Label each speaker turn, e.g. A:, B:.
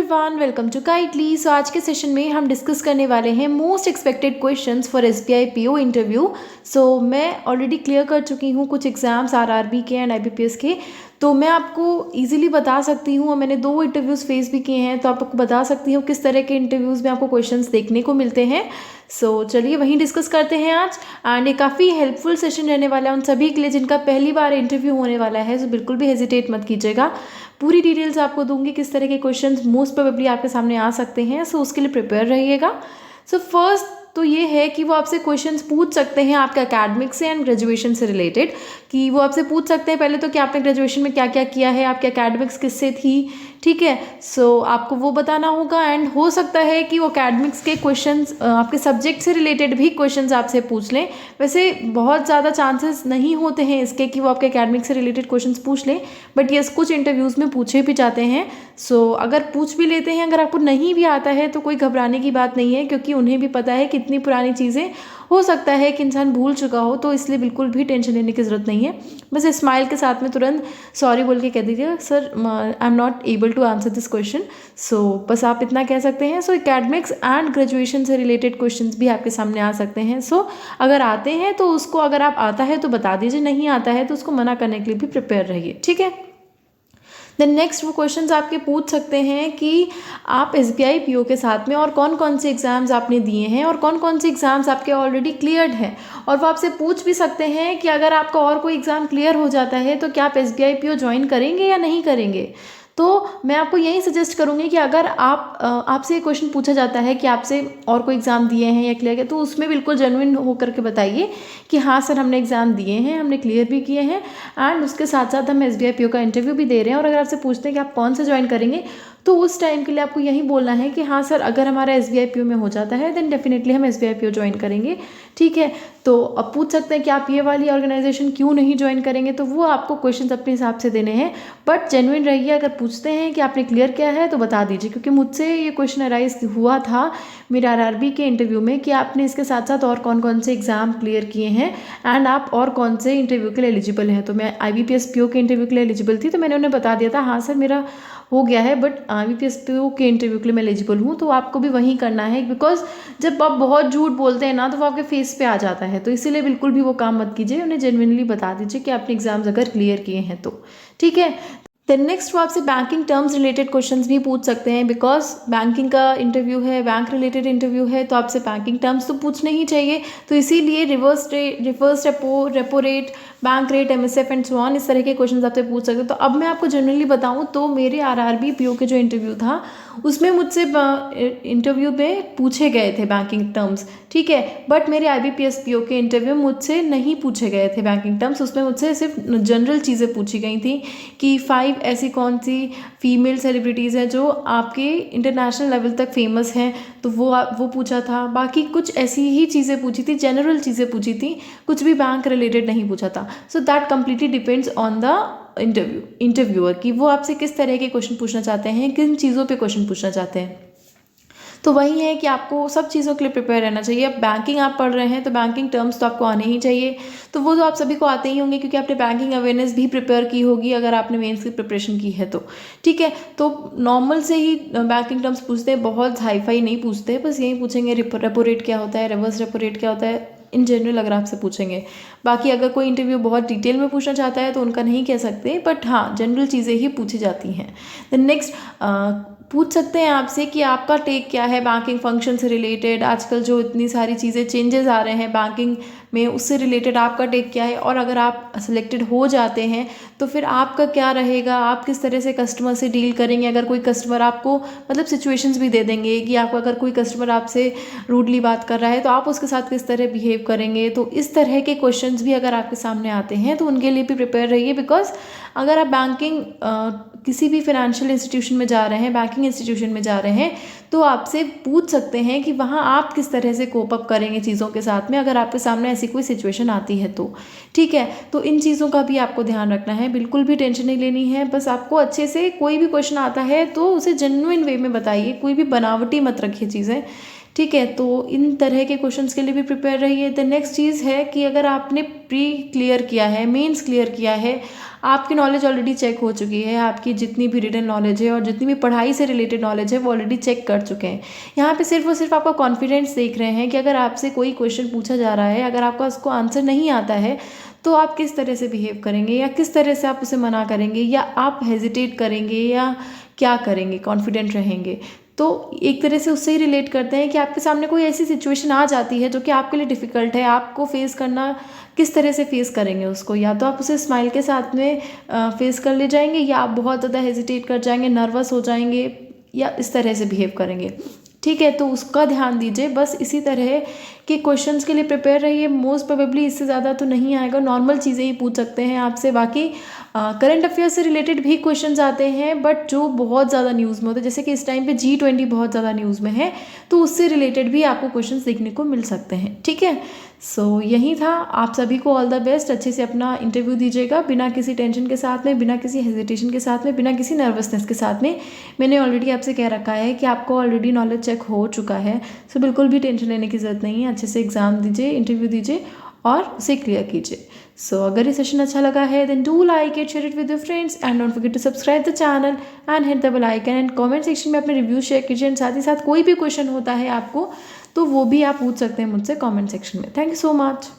A: Everyone, welcome to काइटली। So आज के सेशन में हम डिस्कस करने वाले हैं most expected questions for SBI PO interview. So मैं ऑलरेडी क्लियर कर चुकी हूँ कुछ एग्जाम्स आरआरबी के एंड आईबीपीएस के, तो मैं आपको इजीली बता सकती हूँ। और मैंने 2 इंटरव्यूज़ फेस भी किए हैं, तो आपको बता सकती हूँ किस तरह के इंटरव्यूज़ में आपको क्वेश्चंस देखने को मिलते हैं। सो चलिए वहीं डिस्कस करते हैं आज। एंड ये काफ़ी हेल्पफुल सेशन रहने वाला है उन सभी के लिए जिनका पहली बार इंटरव्यू होने वाला है। सो बिल्कुल भी हेजिटेट मत कीजिएगा, पूरी डिटेल्स आपको दूंगी किस तरह के क्वेश्चंस मोस्ट प्रोबेबली आपके सामने आ सकते हैं। सो उसके लिए प्रिपेयर रहिएगा। सो फर्स्ट तो ये है कि वो आपसे क्वेश्चंस पूछ सकते हैं आपके एकेडमिक से एंड ग्रेजुएशन से रिलेटेड, कि वो आपसे पूछ सकते हैं पहले तो कि आपने ग्रेजुएशन में क्या क्या किया है, आपके एकेडमिक्स किससे थी, ठीक है। सो आपको वो बताना होगा। एंड हो सकता है कि वो एकेडमिक्स के क्वेश्चंस आपके सब्जेक्ट से रिलेटेड भी क्वेश्चंस आपसे पूछ लें। वैसे बहुत ज़्यादा चांसेस नहीं होते हैं इसके कि वो आपके एकेडमिक्स से रिलेटेड क्वेश्चंस पूछ लें, बट यस कुछ इंटरव्यूज़ में पूछे भी जाते हैं। सो अगर पूछ भी लेते हैं, अगर आपको नहीं भी आता है तो कोई घबराने की बात नहीं है, क्योंकि उन्हें भी पता है कि इतनी पुरानी चीज़ें हो सकता है कि इंसान भूल चुका हो, तो इसलिए बिल्कुल भी टेंशन लेने की ज़रूरत नहीं है। बस स्माइल के साथ में तुरंत सॉरी बोल के कह दीजिए, sir I am not able to answer this question. So बस आप इतना कह सकते हैं। सो एकेडमिक्स एंड ग्रेजुएशन से रिलेटेड क्वेश्चंस भी आपके सामने आ सकते हैं। सो अगर आते हैं तो उसको, अगर आप आता है तो बता दीजिए, नहीं आता है तो उसको मना करने के लिए भी प्रिपेयर रहिए, ठीक है। देन नेक्स्ट वो क्वेश्चंस आपके पूछ सकते हैं कि आप एसबीआई पीओ के साथ में और कौन कौन से एग्ज़ाम्स आपने दिए हैं और कौन कौन से एग्ज़ाम्स आपके ऑलरेडी क्लियर्ड हैं। और वो आपसे पूछ भी सकते हैं कि अगर आपका और कोई एग्ज़ाम क्लियर हो जाता है तो क्या आप एसबीआई पीओ ज्वाइन करेंगे या नहीं करेंगे। तो मैं आपको यही सजेस्ट करूँगी कि अगर आपसे ये क्वेश्चन पूछा जाता है कि आपसे और कोई एग्ज़ाम दिए हैं या क्लियर किया, तो उसमें बिल्कुल जेन्युइन होकर के बताइए कि हाँ सर हमने एग्ज़ाम दिए हैं, हमने क्लियर भी किए हैं एंड उसके साथ साथ हम एसबीआई पीओ का इंटरव्यू भी दे रहे हैं। और अगर आपसे पूछते हैं कि आप कौन से ज्वाइन करेंगे, तो उस टाइम के लिए आपको यही बोलना है कि हाँ सर अगर हमारा एसबीआई पीओ में हो जाता है देन डेफिनेटली हम एसबीआई पीओ ज्वाइन करेंगे, ठीक है। तो अब पूछ सकते हैं कि आप ये वाली ऑर्गेनाइजेशन क्यों नहीं ज्वाइन करेंगे, तो वो आपको क्वेश्चंस अपने हिसाब से देने हैं, बट जेन्युइन रहिए। अगर पूछते हैं कि आपने क्लियर किया है तो बता दीजिए, क्योंकि मुझसे ये क्वेश्चन अराइज हुआ था मेरे आरआरबी के इंटरव्यू में कि आपने इसके साथ साथ और कौन कौन से एग्ज़ाम क्लियर किए हैं एंड आप और कौन से इंटरव्यू के लिए एलिजिबल हैं। तो मैं आईबीपीएस पीओ के इंटरव्यू के लिए एलिजिबल थी, तो मैंने उन्हें बता दिया था हाँ सर मेरा हो गया है, बट आईबीपीएस पीओ के इंटरव्यू के लिए मैं एलिजिबल हूँ। तो आपको भी वही करना है, बिकॉज जब आप बहुत झूठ बोलते हैं ना तो वो आपके फेस पे आ जाता है। तो इसीलिए बिल्कुल भी वो काम मत कीजिए, उन्हें जेन्युइनली बता दीजिए कि आपने एग्जाम्स अगर क्लियर किए हैं तो, ठीक है। देन नेक्स्ट वो आपसे बैंकिंग टर्म्स रिलेटेड क्वेश्चंस भी पूछ सकते हैं, बिकॉज बैंकिंग का इंटरव्यू है, बैंक रिलेटेड इंटरव्यू है, तो आपसे बैंकिंग टर्म्स तो पूछने ही चाहिए। तो इसीलिए reverse repo rate, bank rate, MSF and so on, इस तरह के क्वेश्चंस आपसे पूछ सकते हैं। तो अब मैं आपको जनरली बताऊं तो मेरे आरआरबी पीओ के जो इंटरव्यू था उसमें मुझसे इंटरव्यू में पूछे गए थे बैंकिंग टर्म्स, ठीक है। बट मेरे आईबीपीएस पीओ के इंटरव्यू में मुझसे नहीं पूछे गए थे बैंकिंग टर्म्स। उसमें मुझसे सिर्फ जनरल चीज़ें पूछी गई थी कि 5 ऐसी कौन सी फीमेल सेलिब्रिटीज़ हैं जो आपके इंटरनेशनल लेवल तक फेमस हैं, तो वो पूछा था। बाकी कुछ ऐसी ही चीज़ें पूछी थी, जनरल चीज़ें पूछी थी, कुछ भी बैंक रिलेटेड नहीं पूछा था। So that completely depends on the interviewer कि वो आपसे किस तरह के क्वेश्चन पूछना चाहते हैं, किन चीज़ों पे क्वेश्चन पूछना चाहते हैं। तो वही है कि आपको सब चीज़ों के लिए प्रिपेयर रहना चाहिए। अब बैंकिंग आप पढ़ रहे हैं तो बैंकिंग टर्म्स तो आपको आने ही चाहिए, तो वो तो आप सभी को आते ही होंगे क्योंकि आपने बैंकिंग अवेयरनेस भी प्रिपेयर की होगी अगर आपने मेंस की प्रिपरेशन की है तो, ठीक है। तो नॉर्मल से ही बैंकिंग टर्म्स पूछते हैं, बहुत हाई फाई नहीं पूछते, बस यही पूछेंगे रेपो रेट क्या होता है, रिवर्स रेपो रेट क्या होता है, इन जनरल अगर आपसे पूछेंगे। बाकी अगर कोई इंटरव्यू बहुत डिटेल में पूछना चाहता है तो उनका नहीं कह सकते, बट हाँ जनरल चीज़ें ही पूछी जाती हैं। देन नेक्स्ट पूछ सकते हैं आपसे कि आपका टेक क्या है बैंकिंग फंक्शन से रिलेटेड, आजकल जो इतनी सारी चीज़ें चेंजेस आ रहे हैं बैंकिंग में उससे रिलेटेड आपका टेक क्या है, और अगर आप सिलेक्टेड हो जाते हैं तो फिर आपका क्या रहेगा, आप किस तरह से कस्टमर से डील करेंगे। अगर कोई कस्टमर आपको मतलब सिचुएशंस भी दे देंगे कि आपको अगर कोई कस्टमर आपसे रूडली बात कर रहा है तो आप उसके साथ किस तरह बिहेव करेंगे। तो इस तरह के क्वेश्चंस भी अगर आपके सामने आते हैं तो उनके लिए भी प्रिपेयर रहिए, बिकॉज अगर आप बैंकिंग किसी भी फाइनेंशियल इंस्टीट्यूशन में जा रहे हैं, बैंकिंग इंस्टीट्यूशन में जा रहे हैं, तो आपसे पूछ सकते हैं कि वहाँ आप किस तरह से कोप अप करेंगे चीज़ों के साथ में अगर आपके सामने ऐसी कोई सिचुएशन आती है तो, ठीक है। तो इन चीज़ों का भी आपको ध्यान रखना है, बिल्कुल भी टेंशन नहीं लेनी है। बस आपको अच्छे से कोई भी क्वेश्चन आता है तो उसे जेन्युइन वे में बताइए, कोई भी बनावटी मत रखिए चीज़ें, ठीक है, तो इन तरह के क्वेश्चंस के लिए भी प्रिपेयर रहिए। द नेक्स्ट चीज़ है कि अगर आपने प्री क्लियर किया है, मेंस क्लियर किया है, आपकी नॉलेज ऑलरेडी चेक हो चुकी है, आपकी जितनी भी रिटन नॉलेज है और जितनी भी पढ़ाई से रिलेटेड नॉलेज है वो ऑलरेडी चेक कर चुके हैं। यहाँ पे सिर्फ और सिर्फ आपका कॉन्फिडेंस देख रहे हैं कि अगर आपसे कोई क्वेश्चन पूछा जा रहा है, अगर आपका उसको आंसर नहीं आता है तो आप किस तरह से बिहेव करेंगे या किस तरह से आप उसे मना करेंगे या आप हेजिटेट करेंगे या क्या करेंगे, कॉन्फिडेंट रहेंगे। तो एक तरह से उससे ही रिलेट करते हैं कि आपके सामने कोई ऐसी सिचुएशन आ जाती है जो कि आपके लिए डिफ़िकल्ट है, आपको फेस करना, किस तरह से फेस करेंगे उसको। या तो आप उसे स्माइल के साथ में फेस कर ले जाएंगे या आप बहुत ज़्यादा हेजिटेट कर जाएंगे, नर्वस हो जाएंगे या इस तरह से बिहेव करेंगे। ठीक है, तो उसका ध्यान दीजिए। बस इसी तरह के क्वेश्चंस के लिए प्रिपेयर रहिए। मोस्ट प्रोबेबली इससे ज़्यादा तो नहीं आएगा, नॉर्मल चीज़ें ही पूछ सकते हैं आपसे। बाकी करंट अफेयर से रिलेटेड भी क्वेश्चंस आते हैं बट जो बहुत ज़्यादा न्यूज़ में होते हैं, जैसे कि इस टाइम पे G20 बहुत ज़्यादा न्यूज़ में है, तो उससे रिलेटेड भी आपको क्वेश्चंस देखने को मिल सकते हैं। ठीक है, सो यही था। आप सभी को ऑल द बेस्ट। अच्छे से अपना इंटरव्यू दीजिएगा बिना किसी टेंशन के साथ में, बिना किसी हेजिटेशन के साथ में, बिना किसी नर्वसनेस के साथ में। मैंने ऑलरेडी आपसे कह रखा है कि आपको ऑलरेडी नॉलेज चेक हो चुका है, सो बिल्कुल भी टेंशन लेने की ज़रूरत नहीं है। अच्छे से एग्ज़ाम दीजिए, इंटरव्यू दीजिए और उसे क्लियर कीजिए। सो अगर ये सेशन अच्छा लगा है then do like it, share it with your friends and don't forget to subscribe the channel and hit the bell icon and comment section में अपने रिव्यू शेयर कीजिए। एंड साथ ही साथ कोई भी क्वेश्चन होता है आपको तो वो भी आप पूछ सकते हैं मुझसे कमेंट सेक्शन में। Thank you so much.